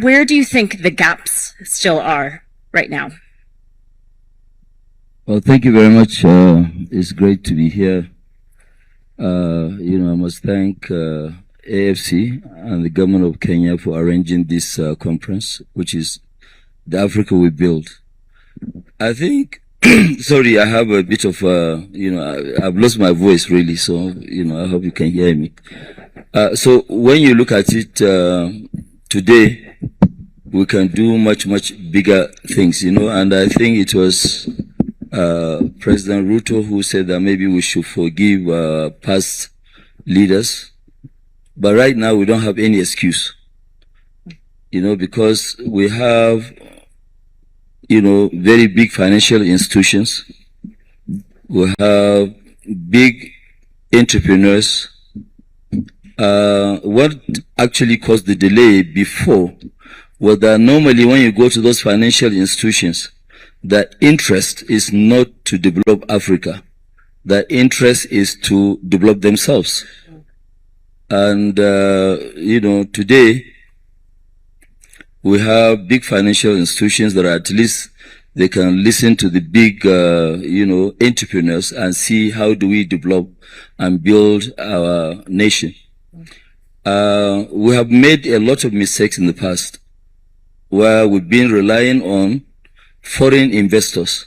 Where do you think the gaps still are right now? Well, thank you very much. It's great to be here. I must thank AFC and the government of Kenya for arranging this conference, which is the Africa we build. I think, sorry, I have a bit of, I've lost my voice really, so, I hope you can hear me. So when you look at it today, we can do much, much bigger things, and I think it was President Ruto who said that maybe we should forgive past leaders. But right now we don't have any excuse, because we have, very big financial institutions. We have big entrepreneurs. What actually caused the delay before was that normally when you go to those financial institutions, the interest is not to develop Africa. The interest is to develop themselves. And, today we have big financial institutions that are at least they can listen to the big, entrepreneurs and see how do we develop and build our nation. We have made a lot of mistakes in the past where we've been relying on foreign investors.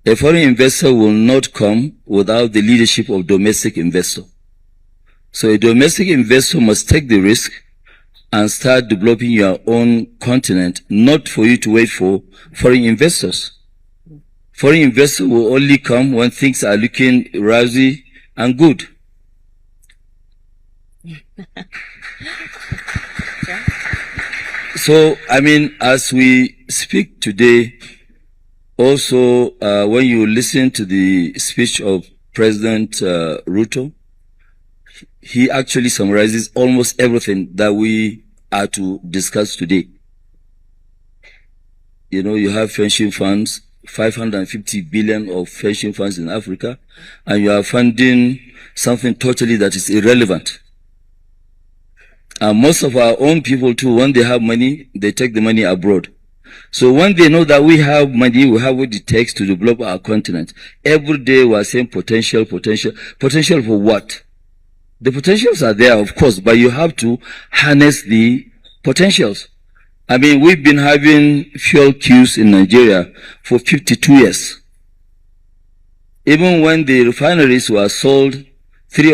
A foreign investor will not come without the leadership of domestic investor. So a domestic investor must take the risk and start developing your own continent, not for you to wait for foreign investors. Foreign investors will only come when things are looking rosy and good. So, as we speak today, also, when you listen to the speech of President Ruto, he actually summarizes almost everything that we are to discuss today. You have pension funds, 550 billion of pension funds in Africa, and you are funding something totally that is irrelevant. And most of our own people too, when they have money, they take the money abroad. So when they know that we have money, we have what it takes to develop our continent. Every day we are saying potential. Potential for what? The potentials are there, of course, but you have to harness the potentials. We've been having fuel queues in Nigeria for 52 years. Even when the refineries were sold, three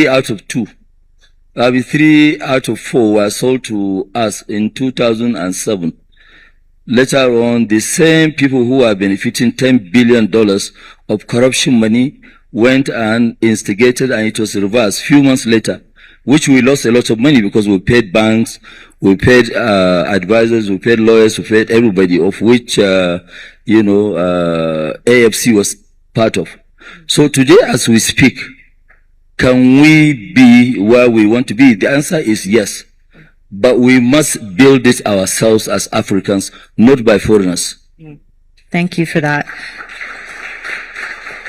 out of 3 out of 4 were sold to us in 2007. Later on, the same people who are benefiting $10 billion of corruption money went and instigated, and it was reversed a few months later, which we lost a lot of money because we paid banks, we paid advisors, we paid lawyers, we paid everybody, of which AFC was part of. So today, as we speak, can we be where we want to be? The answer is yes. But we must build it ourselves as Africans, not by foreigners. Thank you for that.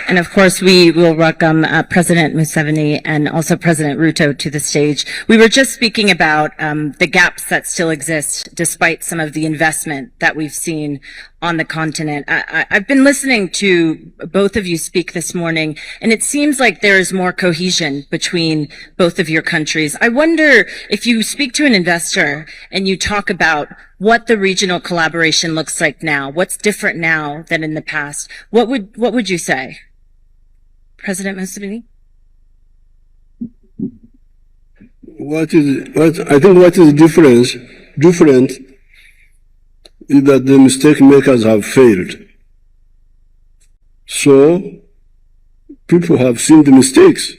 And of course, we will welcome President Museveni and also President Ruto to the stage. We were just speaking about the gaps that still exist despite some of the investment that we've seen on the continent. I've been listening to both of you speak this morning, and it seems like there is more cohesion between both of your countries. I wonder if you speak to an investor and you talk about what the regional collaboration looks like now, what's different now than in the past, what would you say? President Museveni? I think what is different is that the mistake makers have failed. So people have seen the mistakes.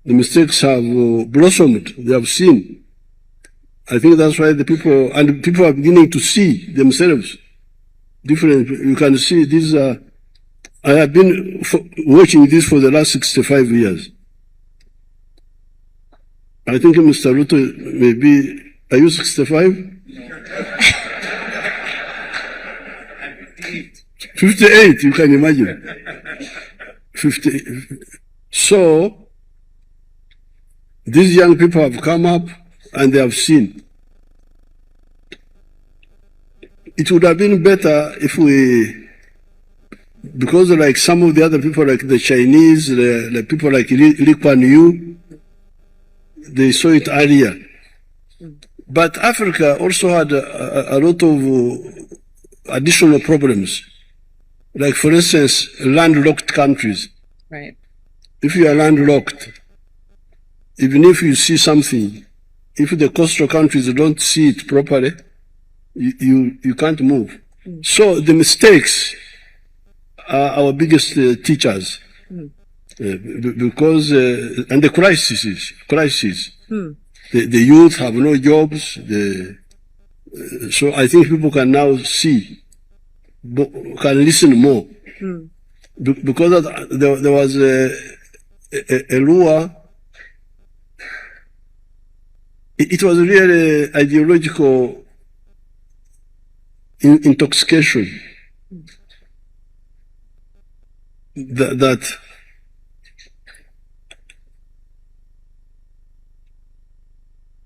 The mistakes have blossomed. They have seen. I think that's why people are beginning to see themselves different. You can see these are. I have been watching this for the last 65 years. I think Mr. Ruto maybe, are you 65? 58, you can imagine. 50. So, these young people have come up and they have seen. it would have been better if we, because like some of the other people, like the Chinese, the people like Lee Kuan Yew, they saw it earlier. But Africa also had a lot of additional problems. Like, for instance, landlocked countries. Right. If you are landlocked, even if you see something, if the coastal countries don't see it properly, you can't move. So the mistakes are our biggest teachers. Because, and the crises. The youth have no jobs. So I think people can now see, can listen more. Because there was a law. It was really ideological intoxication that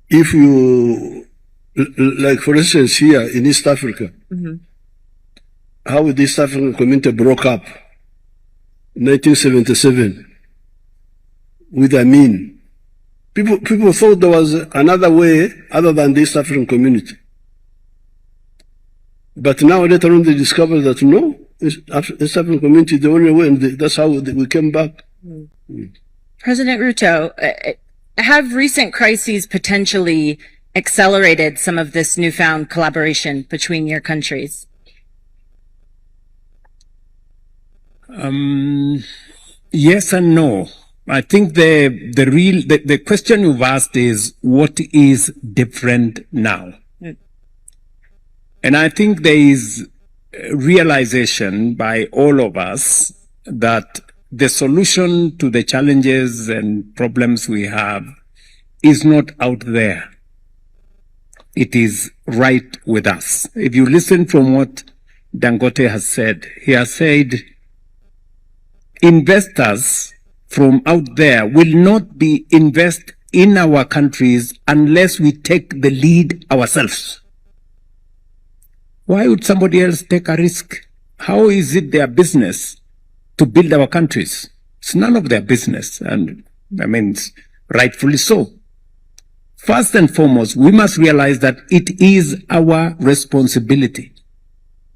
if you, like for instance here in East Africa, how the East African community broke up in 1977 with Amin. People thought there was another way other than the East African community. But now later on they discovered that no, East African community is the only way, and that's how we came back. President Ruto, have recent crises potentially accelerated some of this newfound collaboration between your countries? Yes and no. I think the question you've asked is what is different now? And I think there is realization by all of us that the solution to the challenges and problems we have is not out there. It is right with us. If you listen from what Dangote has said, he has said investors from out there will not invest in our countries unless we take the lead ourselves. Why would somebody else take a risk? How is it their business to build our countries? It's none of their business, and I mean, rightfully so. First and foremost, we must realize that it is our responsibility.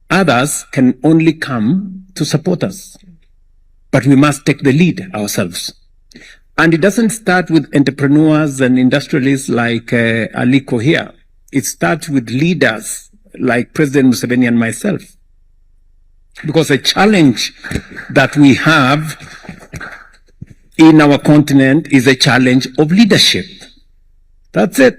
Others can only come to support us, but we must take the lead ourselves. And it doesn't start with entrepreneurs and industrialists like Aliko here. It starts with leaders like President Museveni and myself. Because a challenge that we have in our continent is a challenge of leadership. That's it.